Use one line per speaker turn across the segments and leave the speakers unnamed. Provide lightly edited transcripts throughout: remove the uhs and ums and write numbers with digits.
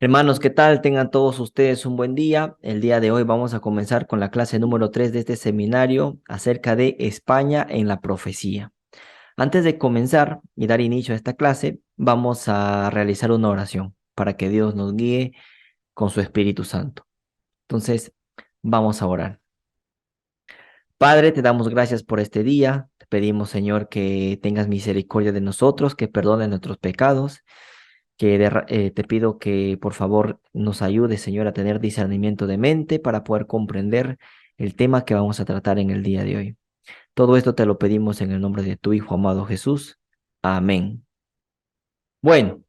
Hermanos, ¿qué tal? Tengan todos ustedes un buen día. El día de hoy vamos a comenzar con la clase número 3 de este seminario acerca de España en la profecía. Antes de comenzar y dar inicio a esta clase, vamos a realizar una oración para que Dios nos guíe con su Espíritu Santo. Entonces, vamos a orar. Padre, te damos gracias por este día. Te pedimos, Señor, que tengas misericordia de nosotros, que perdones nuestros pecados te pido que por favor nos ayude, Señor, a tener discernimiento de mente para poder comprender el tema que vamos a tratar en el día de hoy. Todo esto te lo pedimos en el nombre de tu Hijo amado Jesús. Amén. Bueno,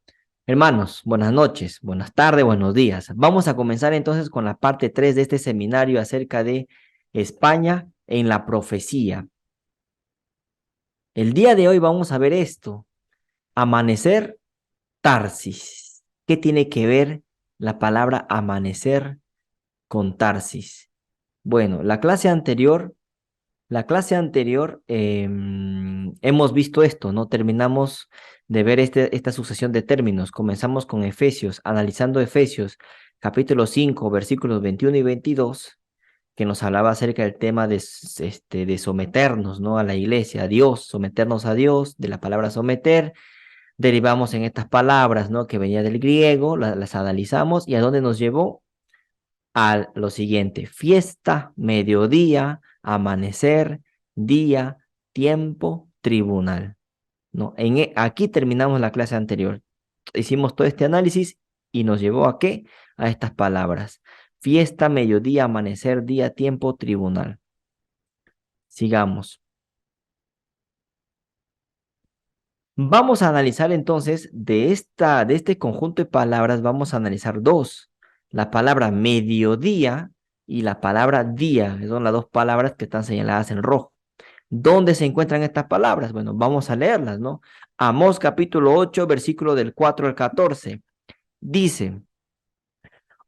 hermanos, buenas noches, buenas tardes, buenos días. Vamos a comenzar entonces con la parte 3 de este seminario acerca de España en la profecía. El día de hoy vamos a ver esto, amanecer Tarsis. ¿Qué tiene que ver la palabra amanecer con Tarsis? Bueno, la clase anterior hemos visto esto, ¿no? Terminamos de ver esta sucesión de términos. Comenzamos con Efesios, analizando Efesios, capítulo 5, versículos 21 y 22, que nos hablaba acerca del tema de someternos, ¿no? A la iglesia, a Dios, someternos a Dios, de la palabra someter. Derivamos en estas palabras, ¿no? Que venía del griego, las analizamos y a dónde nos llevó a lo siguiente: fiesta, mediodía, amanecer, día, tiempo, tribunal, ¿no? Aquí terminamos la clase anterior. Hicimos todo este análisis y nos llevó ¿a qué? A estas palabras: fiesta, mediodía, amanecer, día, tiempo, tribunal. Sigamos. Vamos a analizar entonces de este conjunto de palabras, vamos a analizar dos: la palabra mediodía y la palabra día, que son las dos palabras que están señaladas en rojo. ¿Dónde se encuentran estas palabras? Bueno, vamos a leerlas, ¿no? Amós capítulo 8, versículo del 4 al 14. Dice: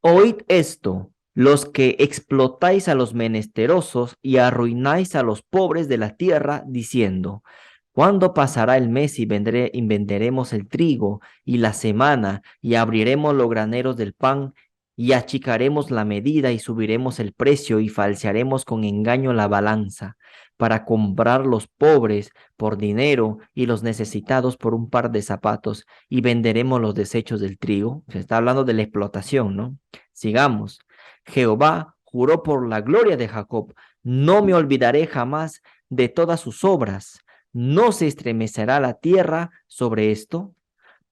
Oíd esto, los que explotáis a los menesterosos y arruináis a los pobres de la tierra, diciendo: ¿Cuándo pasará el mes y venderemos el trigo y la semana y abriremos los graneros del pan y achicaremos la medida y subiremos el precio y falsearemos con engaño la balanza para comprar los pobres por dinero y los necesitados por un par de zapatos y venderemos los desechos del trigo? Se está hablando de la explotación, ¿no? Sigamos. Jehová juró por la gloria de Jacob: no me olvidaré jamás de todas sus obras. ¿No se estremecerá la tierra sobre esto?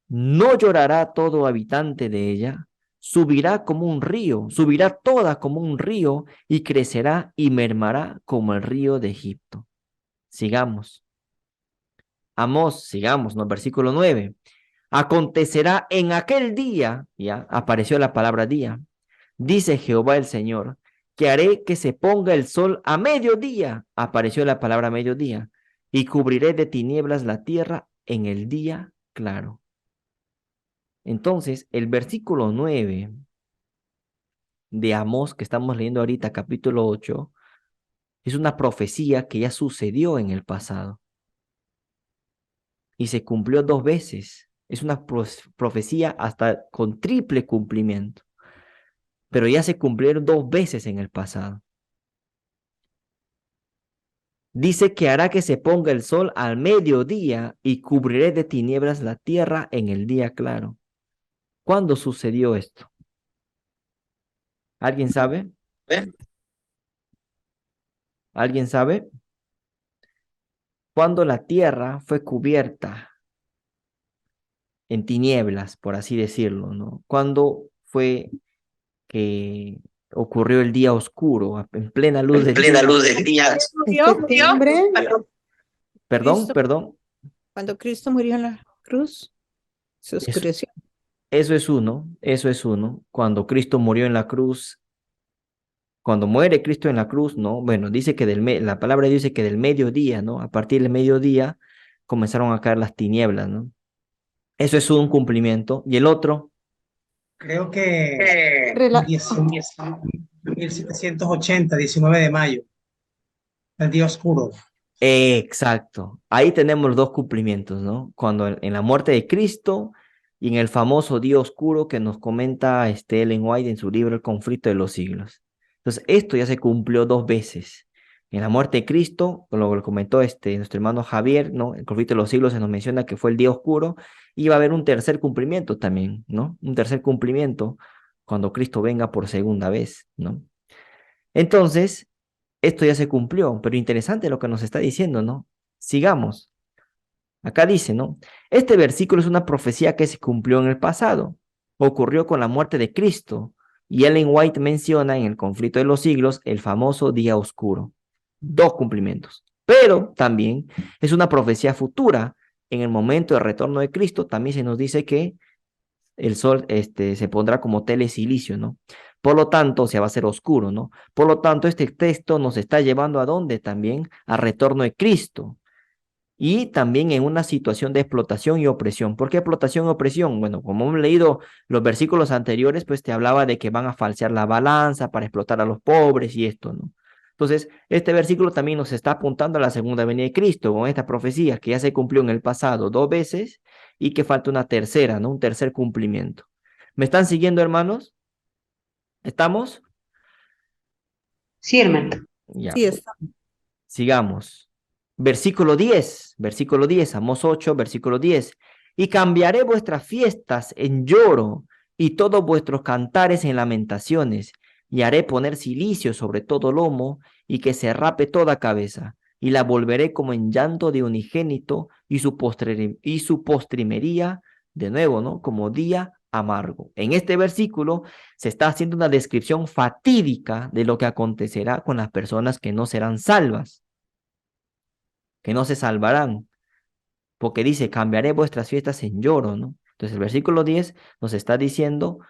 ¿No llorará todo habitante de ella? Subirá como un río, subirá toda como un río y crecerá y mermará como el río de Egipto. Sigamos. Amós, sigamos, ¿no? Versículo 9. Acontecerá en aquel día, ya apareció la palabra día, dice Jehová el Señor, que haré que se ponga el sol a mediodía, apareció la palabra mediodía, y cubriré de tinieblas la tierra en el día claro. Entonces, el versículo 9 de Amós, que estamos leyendo ahorita, capítulo 8, Es una profecía que ya sucedió en el pasado y se cumplió 2 veces. Es una profecía hasta con triple cumplimiento, pero ya se cumplieron 2 veces en el pasado. Dice que hará que se ponga el sol al mediodía y cubriré de tinieblas la tierra en el día claro. ¿Cuándo sucedió esto? ¿Alguien sabe?
¿Eh?
¿Alguien sabe? Cuando la tierra fue cubierta en tinieblas, por así decirlo, ¿no? ¿Cuándo fue que ocurrió el día oscuro, en plena luz
En
del día?
plena luz del día.
En septiembre,
Perdón,
Cristo,
perdón.
cuando Cristo murió en la cruz, se
Eso,
oscureció.
eso es uno, eso es uno. Cuando Cristo murió en la cruz, cuando muere Cristo en la cruz, ¿no? Bueno, dice que la palabra dice que del mediodía, ¿no? A partir del mediodía comenzaron a caer las tinieblas, ¿no? Eso es un cumplimiento. Y el otro,
Creo que
Rela-
1780, 19 de mayo, el día oscuro.
exacto. Ahí tenemos los dos cumplimientos, ¿no? Cuando en la muerte de Cristo y en el famoso día oscuro que nos comenta Ellen White en su libro El conflicto de los siglos. Entonces, esto ya se cumplió 2 veces. En la muerte de Cristo, con lo que comentó nuestro hermano Javier, ¿no? El conflicto de los siglos se nos menciona que fue el día oscuro y va a haber un tercer cumplimiento también, ¿no? Un tercer cumplimiento cuando Cristo venga por segunda vez, ¿no? Entonces, esto ya se cumplió, pero interesante lo que nos está diciendo, ¿no? Sigamos. Acá dice, ¿no? Este versículo es una profecía que se cumplió en el pasado. Ocurrió con la muerte de Cristo. Y Ellen White menciona en el conflicto de los siglos el famoso día oscuro. 2 cumplimientos. Pero también es una profecía futura. En el momento del retorno de Cristo también se nos dice que el sol se pondrá como telesilicio, ¿no? Por lo tanto, se va a hacer oscuro, ¿no? Por lo tanto, este texto nos está llevando a dónde también, al retorno de Cristo y también en una situación de explotación y opresión. ¿Por qué explotación y opresión? Bueno, como hemos leído los versículos anteriores, pues te hablaba de que van a falsear la balanza para explotar a los pobres y esto, ¿no? Entonces, este versículo también nos está apuntando a la segunda venida de Cristo, con esta profecía que ya se cumplió en el pasado 2 veces y que falta una tercera, ¿no? Un tercer cumplimiento. ¿Me están siguiendo, hermanos? ¿Estamos?
Sí, hermano.
Ya,
Sí,
pues.
está.
Sigamos. Versículo 10, Amós 8, versículo 10. Y cambiaré vuestras fiestas en lloro y todos vuestros cantares en lamentaciones, y haré poner cilicio sobre todo lomo y que se rape toda cabeza, y la volveré como en llanto de unigénito y su postrimería, de nuevo, ¿no? Como día amargo. En este versículo se está haciendo una descripción fatídica de lo que acontecerá con las personas que no serán salvas, que no se salvarán, porque dice, cambiaré vuestras fiestas en lloro, ¿no? Entonces el versículo 10 nos está diciendo,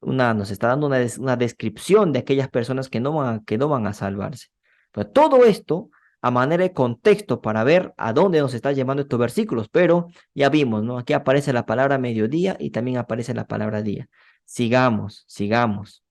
nos está dando una descripción de aquellas personas que no van a salvarse. Pero todo esto a manera de contexto para ver a dónde nos está llevando estos versículos, pero ya vimos, ¿no? Aquí aparece la palabra mediodía y también aparece la palabra día. Sigamos, sigamos.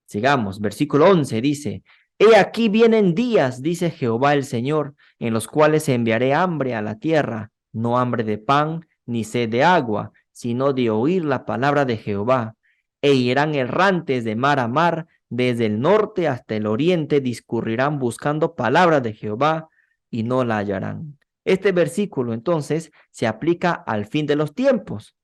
Sigamos, versículo 11 dice, He aquí vienen días, dice Jehová el Señor, en los cuales enviaré hambre a la tierra, no hambre de pan ni sed de agua, sino de oír la palabra de Jehová. E irán errantes de mar a mar, desde el norte hasta el oriente, discurrirán buscando palabra de Jehová y no la hallarán. Este versículo entonces se aplica al fin de los tiempos.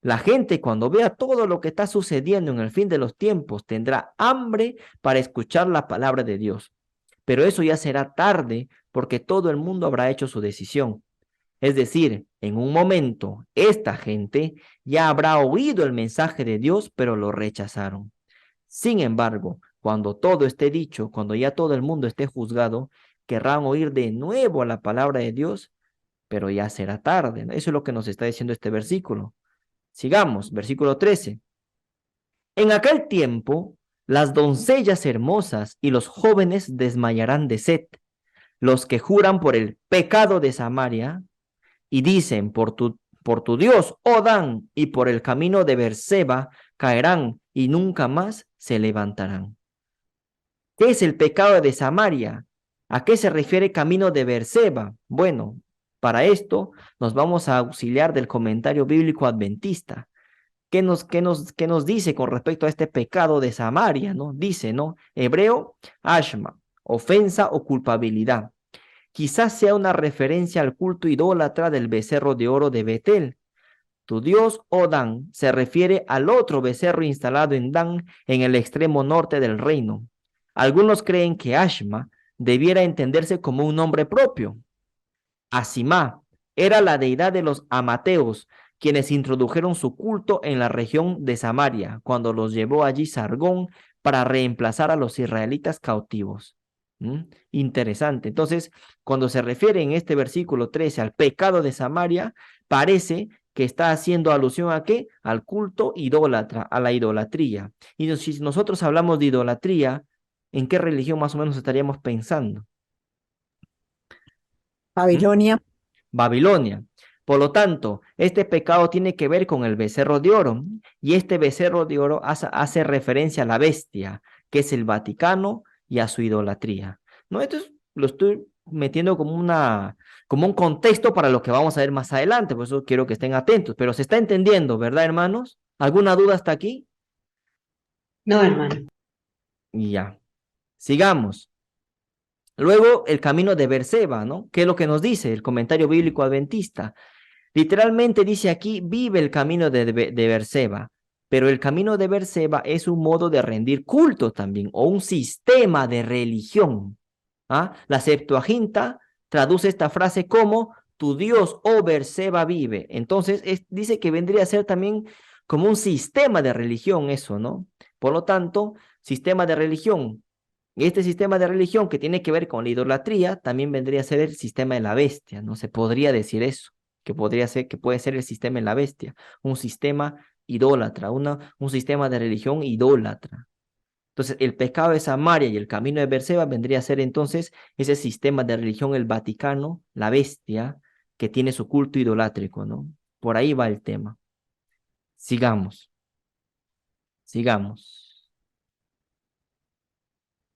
La gente cuando vea todo lo que está sucediendo en el fin de los tiempos tendrá hambre para escuchar la palabra de Dios. Pero eso ya será tarde porque todo el mundo habrá hecho su decisión. Es decir, en un momento, esta gente ya habrá oído el mensaje de Dios, pero lo rechazaron. Sin embargo, cuando todo esté dicho, cuando ya todo el mundo esté juzgado, querrán oír de nuevo la palabra de Dios, pero ya será tarde. Eso es lo que nos está diciendo este versículo. Sigamos, versículo 13. En aquel tiempo, las doncellas hermosas y los jóvenes desmayarán de sed. Los que juran por el pecado de Samaria y dicen por tu Dios, oh Dan, y por el camino de Berseba caerán y nunca más se levantarán. ¿Qué es el pecado de Samaria? ¿A qué se refiere camino de Beerseba? Bueno, para esto nos vamos a auxiliar del comentario bíblico adventista. ¿Qué nos dice con respecto a este pecado de Samaria? ¿No? Dice, ¿no? Hebreo, ashma, ofensa o culpabilidad. Quizás sea una referencia al culto idólatra del becerro de oro de Betel. Tu dios, oh Dan, se refiere al otro becerro instalado en Dan, en el extremo norte del reino. Algunos creen que Ashma debiera entenderse como un nombre propio. Asimá era la deidad de los amateos, quienes introdujeron su culto en la región de Samaria, cuando los llevó allí Sargón para reemplazar a los israelitas cautivos. Interesante. Entonces, cuando se refiere en este versículo 13 al pecado de Samaria, parece que está haciendo alusión ¿a qué? Al culto idólatra, a la idolatría. Y si nosotros hablamos de idolatría, ¿en qué religión más o menos estaríamos pensando?
Babilonia.
Babilonia. Por lo tanto, este pecado tiene que ver con el becerro de oro, y este becerro de oro hace referencia a la bestia, que es el Vaticano, y a su idolatría. ¿No? Esto lo estoy metiendo como un contexto para lo que vamos a ver más adelante, por eso quiero que estén atentos, pero se está entendiendo, ¿verdad, hermanos? ¿Alguna duda hasta aquí?
No, hermano.
Y ya, sigamos. Luego, el camino de Beerseba, ¿no? ¿Qué es lo que nos dice el comentario bíblico adventista? Literalmente dice aquí, vive el camino de Beerseba, pero el camino de Beerseba es un modo de rendir culto también, o un sistema de religión. ¿Ah? La Septuaginta traduce esta frase como, tu Dios, oh Beerseba, vive. Entonces, dice que vendría a ser también como un sistema de religión eso, ¿no? Por lo tanto, sistema de religión. Y este sistema de religión que tiene que ver con la idolatría también vendría a ser el sistema de la bestia, ¿no? Se podría decir eso, que podría ser, que puede ser el sistema de la bestia, un sistema idólatra, un sistema de religión idólatra. Entonces, el pecado de Samaria y el camino de Beerseba vendría a ser entonces ese sistema de religión, el Vaticano, la bestia, que tiene su culto idolátrico, ¿no? Por ahí va el tema. Sigamos, sigamos.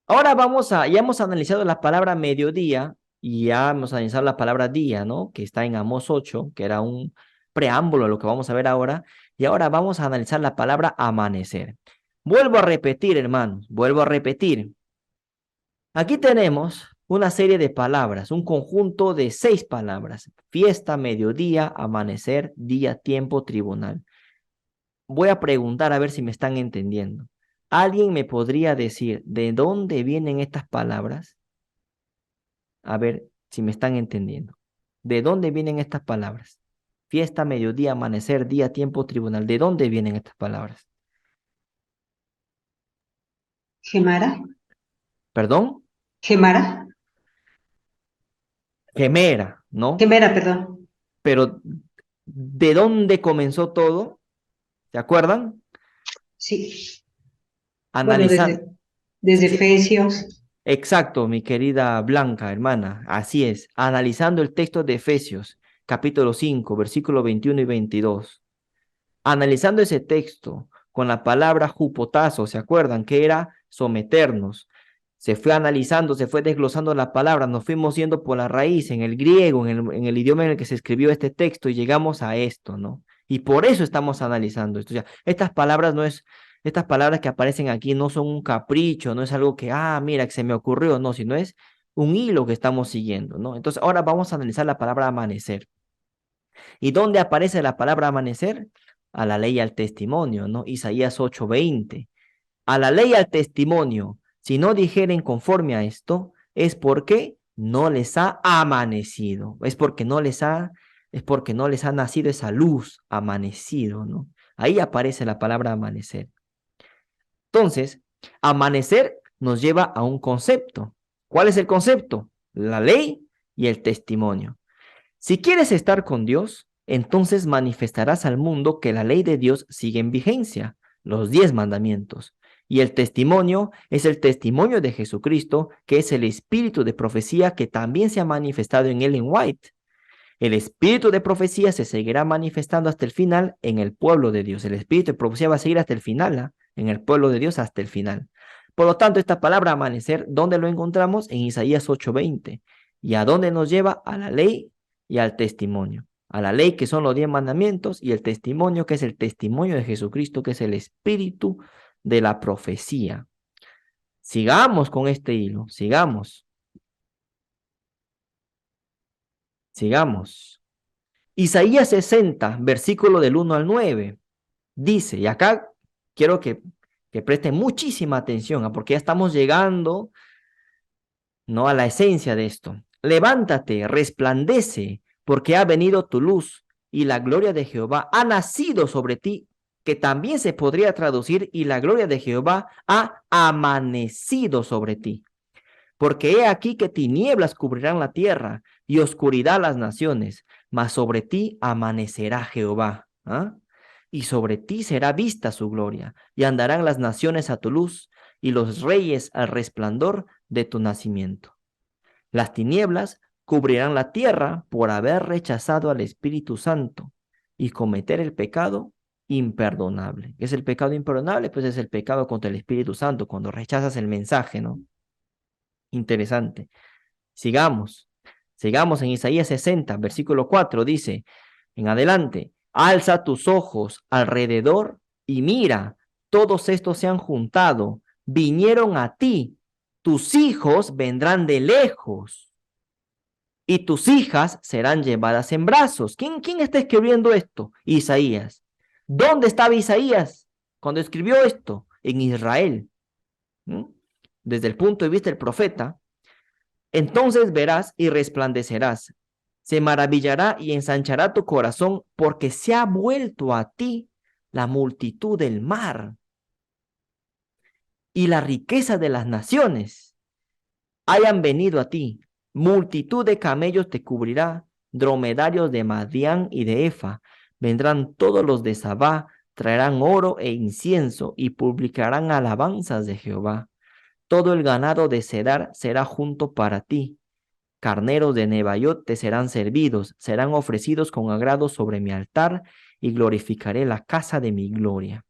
Ahora ya hemos analizado la palabra mediodía y ya hemos analizado la palabra día, ¿no? Que está en Amós 8, que era un preámbulo a lo que vamos a ver ahora. Y ahora vamos a analizar la palabra amanecer. Vuelvo a repetir, hermanos, vuelvo a repetir. Aquí tenemos una serie de palabras, un conjunto de 6 palabras. Fiesta, mediodía, amanecer, día, tiempo, tribunal. Voy a preguntar a ver si me están entendiendo. ¿Alguien me podría decir de dónde vienen estas palabras? A ver si me están entendiendo. ¿De dónde vienen estas palabras? Fiesta, mediodía, amanecer, día, tiempo, tribunal. ¿De dónde vienen estas palabras?
Gemara.
¿Perdón?
Gemara.
Gemera, ¿no?
Gemera, perdón.
Pero ¿de dónde comenzó todo? ¿Se acuerdan?
Sí. Bueno,
Analizar.
desde
Sí,
Efesios.
exacto, mi querida Blanca, hermana. Así es. Analizando el texto de Efesios, capítulo 5, versículo 21 y 22. Analizando ese texto con la palabra jupotazo, ¿se acuerdan? Que era someternos. Se fue analizando, se fue desglosando la palabra, nos fuimos yendo por la raíz, en el griego, en el idioma en el que se escribió este texto y llegamos a esto, ¿no? Y por eso estamos analizando esto. O sea, estas palabras que aparecen aquí no son un capricho, no es algo que, mira, que se me ocurrió, no, sino es un hilo que estamos siguiendo, ¿no? Entonces, ahora vamos a analizar la palabra amanecer. ¿Y dónde aparece la palabra amanecer? A la ley y al testimonio, ¿no? Isaías 8:20. A la ley y al testimonio, si no dijeren conforme a esto, es porque no les ha amanecido, es porque no les ha nacido esa luz, amanecido, ¿no? Ahí aparece la palabra amanecer. Entonces, amanecer nos lleva a un concepto. ¿Cuál es el concepto? La ley y el testimonio. Si quieres estar con Dios, entonces manifestarás al mundo que la ley de Dios sigue en vigencia, los 10 mandamientos. Y el testimonio es el testimonio de Jesucristo, que es el espíritu de profecía que también se ha manifestado en Ellen White. El espíritu de profecía se seguirá manifestando hasta el final en el pueblo de Dios. El espíritu de profecía va a seguir hasta el final, en el pueblo de Dios hasta el final. Por lo tanto, esta palabra amanecer, ¿dónde lo encontramos? En Isaías 8:20. ¿Y a dónde nos lleva? A la ley y al testimonio. A la ley, que son los 10 mandamientos, y el testimonio, que es el testimonio de Jesucristo, que es el espíritu de la profecía. Sigamos con este hilo, sigamos. Sigamos. Isaías 60, versículo del 1 al 9, dice, y acá quiero que presten muchísima atención, porque ya estamos llegando, ¿no?, a la esencia de esto. Levántate, resplandece, porque ha venido tu luz, y la gloria de Jehová ha nacido sobre ti, que también se podría traducir, y la gloria de Jehová ha amanecido sobre ti. Porque he aquí que tinieblas cubrirán la tierra y oscuridad las naciones, mas sobre ti amanecerá Jehová. ¿Ah? Y sobre ti será vista su gloria, y andarán las naciones a tu luz, y los reyes al resplandor de tu nacimiento. Las tinieblas cubrirán la tierra por haber rechazado al Espíritu Santo y cometer el pecado imperdonable. ¿Qué es el pecado imperdonable? Pues es el pecado contra el Espíritu Santo, cuando rechazas el mensaje, ¿no? Interesante. Sigamos. Sigamos en Isaías 60, versículo 4, dice, en adelante, alza tus ojos alrededor y mira, todos estos se han juntado, vinieron a ti, tus hijos vendrán de lejos y tus hijas serán llevadas en brazos. ¿Quién está escribiendo esto? Isaías. ¿Dónde estaba Isaías cuando escribió esto? En Israel. ¿Mm? Desde el punto de vista del profeta, entonces verás y resplandecerás. Se maravillará y ensanchará tu corazón, porque se ha vuelto a ti la multitud del mar y la riqueza de las naciones. Hayan venido a ti. Multitud de camellos te cubrirá, dromedarios de Madián y de Efa. Vendrán todos los de Sabá, traerán oro e incienso y publicarán alabanzas de Jehová. Todo el ganado de Cedar será junto para ti. Carneros de Nebaiot te serán servidos, serán ofrecidos con agrado sobre mi altar, y glorificaré la casa de mi gloria.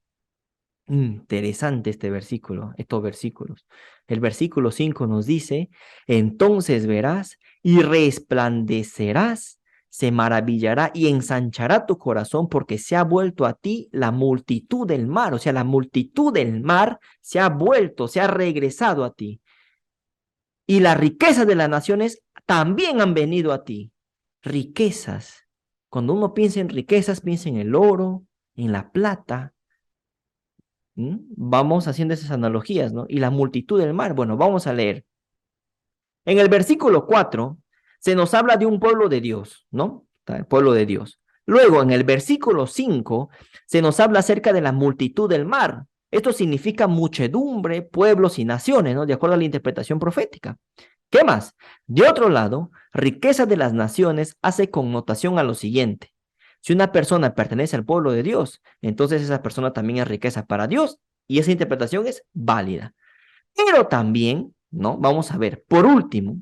Interesante este versículo, estos versículos. El versículo 5 nos dice, entonces verás y resplandecerás, se maravillará y ensanchará tu corazón, porque se ha vuelto a ti la multitud del mar. O sea, la multitud del mar se ha vuelto, se ha regresado a ti. Y las riquezas de las naciones también han venido a ti. Riquezas. Cuando uno piensa en riquezas, piensa en el oro, en la plata. Vamos haciendo esas analogías, ¿no? Y la multitud del mar. Bueno, vamos a leer. En el versículo 4 se nos habla de un pueblo de Dios, ¿no? El pueblo de Dios. Luego, en el versículo 5 se nos habla acerca de la multitud del mar. Esto significa muchedumbre, pueblos y naciones, ¿no? De acuerdo a la interpretación profética. ¿Qué más? De otro lado, riqueza de las naciones hace connotación a lo siguiente. Si una persona pertenece al pueblo de Dios, entonces esa persona también es riqueza para Dios, y esa interpretación es válida. Pero también, ¿no? Vamos a ver, por último,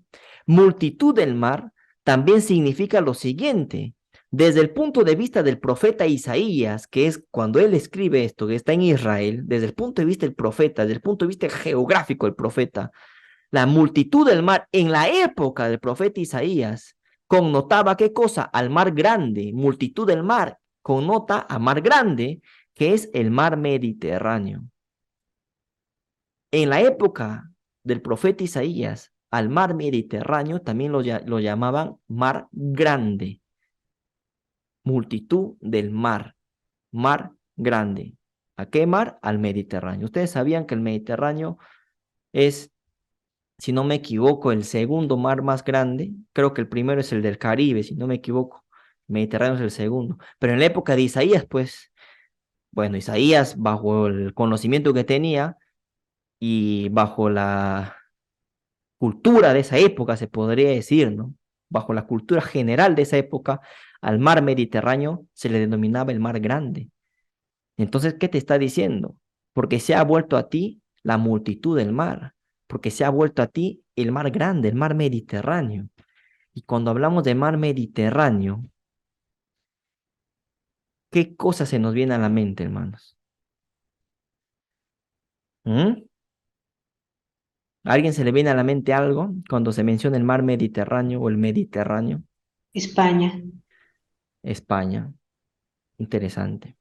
multitud del mar también significa lo siguiente. Desde el punto de vista del profeta Isaías, que es cuando él escribe esto, que está en Israel, desde el punto de vista del profeta, desde el punto de vista geográfico del profeta, la multitud del mar en la época del profeta Isaías connotaba ¿qué cosa? Al mar grande. Multitud del mar connota a mar grande, que es el mar Mediterráneo. En la época del profeta Isaías, al mar Mediterráneo también lo llamaban mar grande. Multitud del mar grande. ¿A qué mar? Al Mediterráneo. Ustedes sabían que el Mediterráneo es, si no me equivoco, el segundo mar más grande. Creo que el primero es el del Caribe, si no me equivoco. El Mediterráneo es el segundo. Pero en la época de Isaías, pues, bueno, Isaías, bajo el conocimiento que tenía y bajo la cultura de esa época, se podría decir, ¿no? Bajo la cultura general de esa época, al mar Mediterráneo se le denominaba el mar grande. Entonces, ¿qué te está diciendo? Porque se ha vuelto a ti la multitud del mar, porque se ha vuelto a ti el mar grande, el mar Mediterráneo. Y cuando hablamos de mar Mediterráneo, ¿qué cosa se nos viene a la mente, hermanos? ¿Mm? ¿A alguien se le viene a la mente algo cuando se menciona el mar Mediterráneo o el Mediterráneo?
España.
España. Interesante.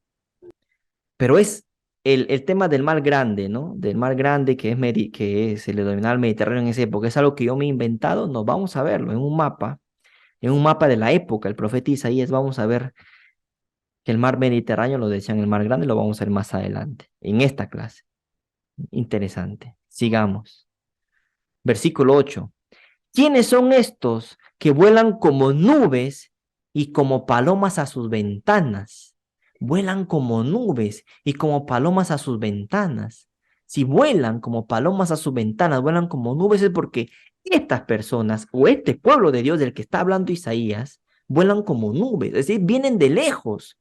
Pero es el tema del mar grande, ¿no? Del mar grande se le denominaba el Mediterráneo en esa época. ¿Es algo que yo me he inventado? No, vamos a verlo en un mapa de la época. El profeta Isaías, vamos a ver que el mar Mediterráneo lo decían el mar grande, lo vamos a ver más adelante, en esta clase. Interesante. Sigamos. Versículo 8. ¿Quiénes son estos que vuelan como nubes y como palomas a sus ventanas? Vuelan como nubes y como palomas a sus ventanas. Si vuelan como palomas a sus ventanas, vuelan como nubes, es porque estas personas o este pueblo de Dios del que está hablando Isaías, vuelan como nubes, es decir, vienen de lejos,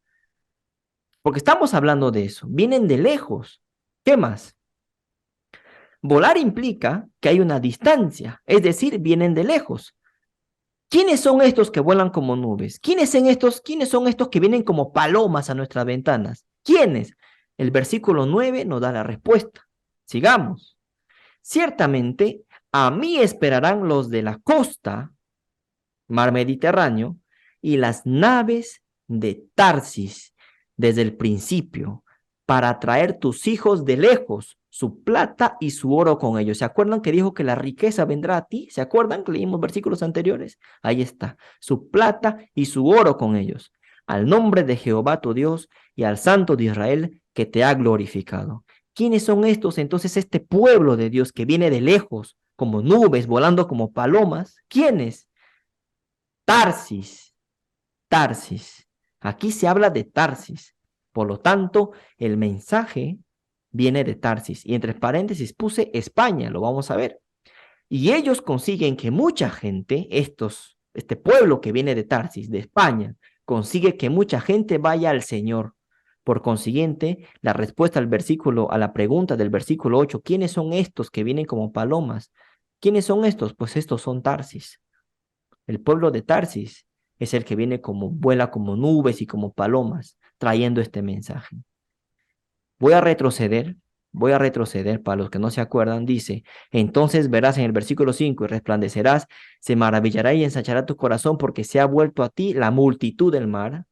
porque estamos hablando de eso, vienen de lejos. ¿Qué más? Volar implica que hay una distancia, es decir, vienen de lejos. ¿Quiénes son estos que vuelan como nubes? ¿Quiénes son estos que vienen como palomas a nuestras ventanas? ¿Quiénes? El versículo 9 nos da la respuesta. Sigamos. Ciertamente, a mí esperarán los de la costa, mar Mediterráneo, y las naves de Tarsis desde el principio, para traer tus hijos de lejos, su plata y su oro con ellos. ¿Se acuerdan que dijo que la riqueza vendrá a ti? ¿Se acuerdan que leímos versículos anteriores? Ahí está, su plata y su oro con ellos, al nombre de Jehová tu Dios y al Santo de Israel que te ha glorificado. ¿Quiénes son estos? Entonces este pueblo de Dios que viene de lejos, como nubes, volando como palomas. ¿Quiénes? Tarsis, Tarsis. Aquí se habla de Tarsis. Por lo tanto, el mensaje viene de Tarsis. Y entre paréntesis puse España, lo vamos a ver. Y ellos consiguen que mucha gente, este pueblo que viene de Tarsis, de España, consigue que mucha gente vaya al Señor. Por consiguiente, la respuesta a la pregunta del versículo 8, ¿quiénes son estos que vienen como palomas? ¿Quiénes son estos? Pues estos son Tarsis. El pueblo de Tarsis es el que vuela como nubes y como palomas, trayendo este mensaje. Voy a retroceder para los que no se acuerdan, dice, entonces verás en el versículo 5 y resplandecerás, se maravillará y ensanchará tu corazón porque se ha vuelto a ti la multitud del mar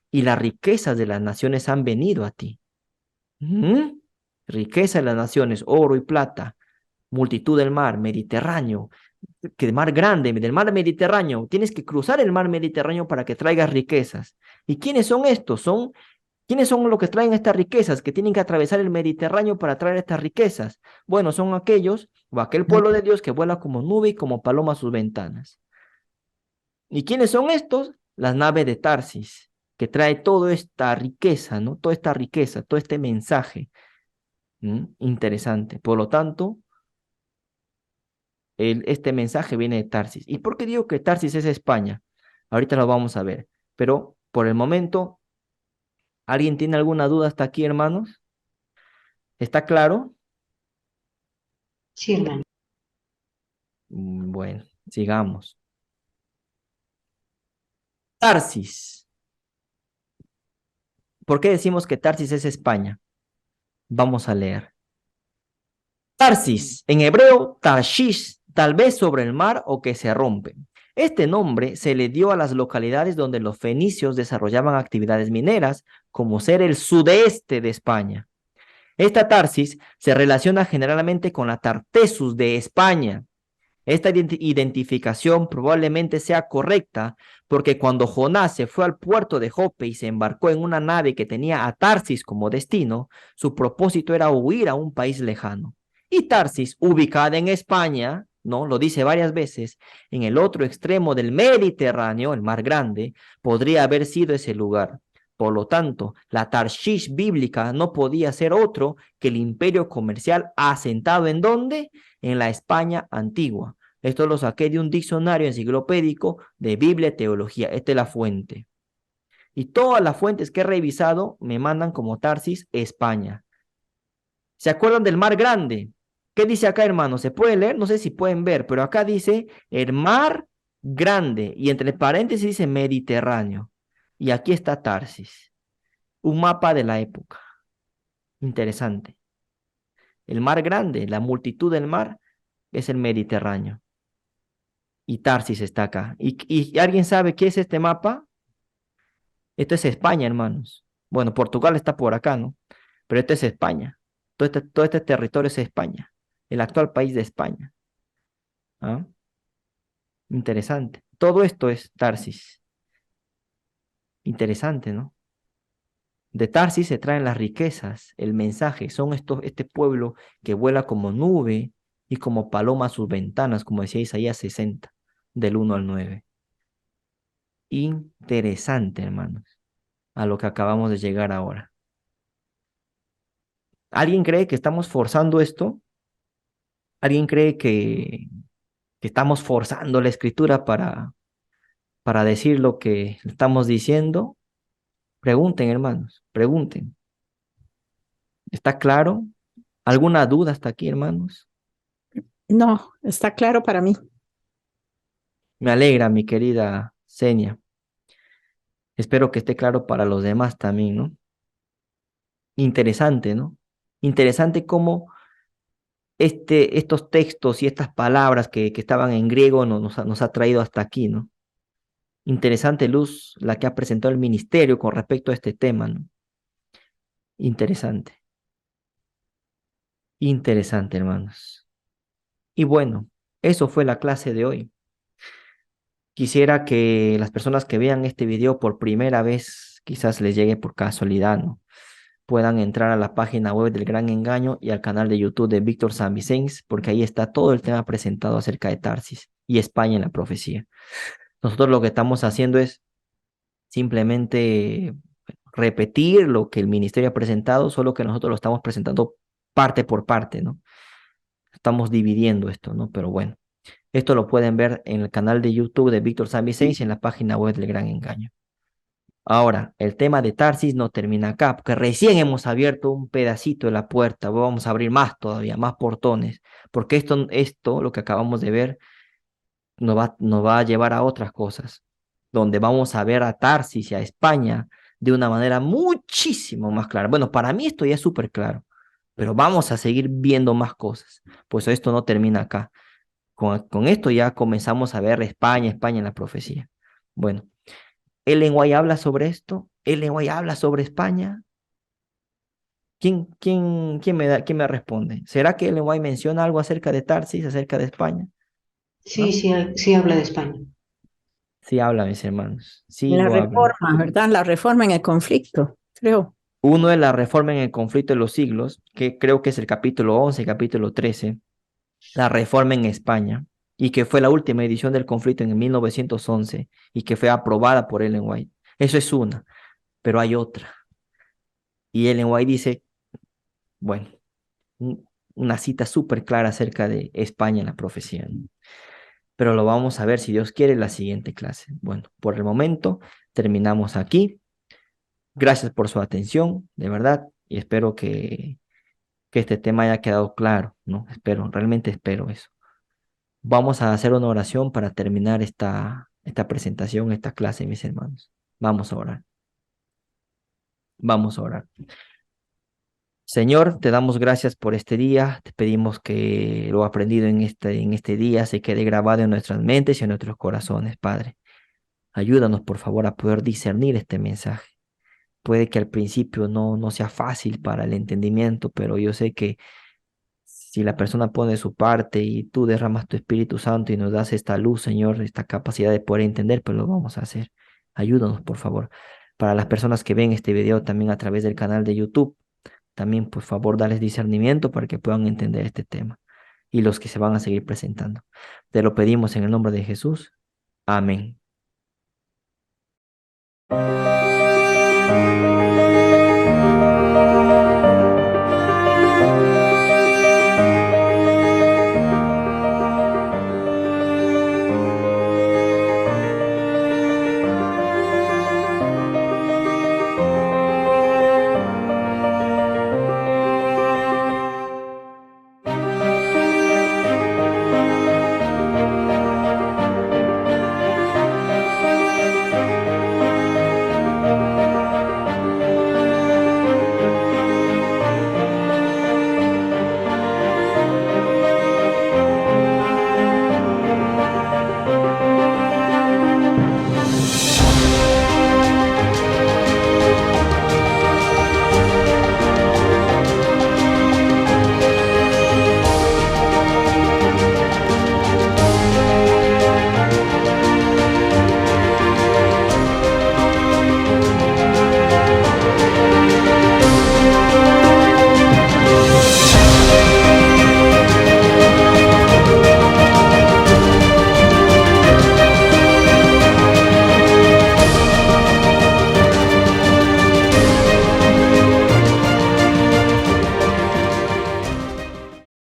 y las riquezas de las naciones han venido a ti. Riqueza de las naciones, oro y plata, multitud del mar, Mediterráneo, que del mar grande, del mar Mediterráneo. Tienes que cruzar el mar Mediterráneo para que traigas riquezas. ¿Y quiénes son estos? ¿Quiénes son los que traen estas riquezas, que tienen que atravesar el Mediterráneo para traer estas riquezas? Bueno, son aquellos o aquel pueblo de Dios que vuela como nube y como paloma a sus ventanas. ¿Y quiénes son estos? Las naves de Tarsis, que trae toda esta riqueza, ¿no? Toda esta riqueza, todo este mensaje. Interesante. Por lo tanto, este mensaje viene de Tarsis. ¿Y por qué digo que Tarsis es España? Ahorita lo vamos a ver. Pero por el momento, ¿alguien tiene alguna duda hasta aquí, hermanos? ¿Está claro?
Sí, hermano.
Bueno, sigamos. Tarsis. ¿Por qué decimos que Tarsis es España? Vamos a leer. Tarsis, en hebreo, Tarshish, tal vez sobre el mar o que se rompe. Este nombre se le dio a las localidades donde los fenicios desarrollaban actividades mineras, como ser el sudeste de España. Esta Tarsis se relaciona generalmente con la Tartessus de España. Esta identificación probablemente sea correcta porque cuando Jonás se fue al puerto de Jope y se embarcó en una nave que tenía a Tarsis como destino, su propósito era huir a un país lejano. Y Tarsis, ubicada en España, ¿no? Lo dice varias veces, en el otro extremo del Mediterráneo, el Mar Grande, podría haber sido ese lugar. Por lo tanto, la Tarshish bíblica no podía ser otro que el imperio comercial asentado ¿en dónde? En la España antigua. Esto lo saqué de un diccionario enciclopédico de Biblia y Teología. Esta es la fuente. Y todas las fuentes que he revisado me mandan como Tarsis, España. ¿Se acuerdan del Mar Grande? ¿Qué dice acá, hermano? ¿Se puede leer? No sé si pueden ver, pero acá dice el Mar Grande y entre paréntesis dice Mediterráneo. Y aquí está Tarsis. Un mapa de la época. Interesante. El Mar Grande, la multitud del mar, es el Mediterráneo. Y Tarsis está acá. ¿Y alguien sabe qué es este mapa? Esto es España, hermanos. Bueno, Portugal está por acá, ¿no? Pero esto es España. Todo este territorio es España, el actual país de España. ¿Ah? Interesante. Todo esto es Tarsis. Interesante, ¿no? De Tarsis se traen las riquezas, el mensaje. Son este pueblo que vuela como nube y como paloma a sus ventanas, como decía Isaías 60, del 1 al 9. Interesante, hermanos, a lo que acabamos de llegar ahora. ¿Alguien cree que estamos forzando esto? ¿Alguien cree que estamos forzando la escritura para decir lo que estamos diciendo? Pregunten, hermanos, pregunten. ¿Está claro? ¿Alguna duda hasta aquí, hermanos?
No, está claro para mí.
Me alegra, mi querida Senia. Espero que esté claro para los demás también, ¿no? Interesante, ¿no? Interesante cómo estos textos y estas palabras que estaban en griego nos ha traído hasta aquí, ¿no? Interesante luz la que ha presentado el ministerio con respecto a este tema, ¿no? Interesante, interesante, hermanos. Y bueno, eso fue la clase de hoy. Quisiera que las personas que vean este video por primera vez, quizás les llegue por casualidad, ¿no? Puedan entrar a la página web del Gran Engaño y al canal de YouTube de Víctor San Vicens, porque ahí está todo el tema presentado acerca de Tarsis y España en la profecía. Nosotros lo que estamos haciendo es simplemente repetir lo que el ministerio ha presentado, solo que nosotros lo estamos presentando parte por parte, ¿no? Estamos dividiendo esto, ¿no? Pero bueno, esto lo pueden ver en el canal de YouTube de Víctor San Vicens y en la página web del Gran Engaño. Ahora, el tema de Tarsis no termina acá, porque recién hemos abierto un pedacito de la puerta, vamos a abrir más todavía, más portones, porque esto lo que acabamos de ver, nos va a llevar a otras cosas, donde vamos a ver a Tarsis y a España de una manera muchísimo más clara. Bueno, para mí esto ya es súper claro, pero vamos a seguir viendo más cosas, pues esto no termina acá. Con esto ya comenzamos a ver España, España en la profecía. Bueno. Ellen White habla sobre esto, Ellen White habla sobre España. ¿Quién me responde? ¿Será que Ellen White menciona algo acerca de Tarsis, acerca de España?
Sí,
¿No?
sí, sí habla de España.
Sí habla, mis hermanos, sí
La
lo habla.
reforma, ¿verdad? La reforma en el conflicto, creo.
Uno es la reforma en el conflicto de los siglos, que creo que es el capítulo 11, capítulo 13, la reforma en España, y que fue la última edición del conflicto en 1911 y que fue aprobada por Ellen White. Eso es una, pero hay otra. Y Ellen White dice, bueno, una cita súper clara acerca de España en la profecía, ¿no? Pero lo vamos a ver si Dios quiere en la siguiente clase. Bueno, por el momento terminamos aquí. Gracias por su atención, de verdad, y espero que este tema haya quedado claro, ¿no? Espero, realmente espero eso. Vamos a hacer una oración para terminar esta presentación, esta clase, mis hermanos. Vamos a orar. Vamos a orar. Señor, te damos gracias por este día. Te pedimos que lo aprendido en este día se quede grabado en nuestras mentes y en nuestros corazones, Padre. Ayúdanos, por favor, a poder discernir este mensaje. Puede que al principio no sea fácil para el entendimiento, pero yo sé que si la persona pone su parte y tú derramas tu Espíritu Santo y nos das esta luz, Señor, esta capacidad de poder entender, pues lo vamos a hacer. Ayúdanos, por favor. Para las personas que ven este video también a través del canal de YouTube, también, por favor, darles discernimiento para que puedan entender este tema y los que se van a seguir presentando. Te lo pedimos en el nombre de Jesús. Amén.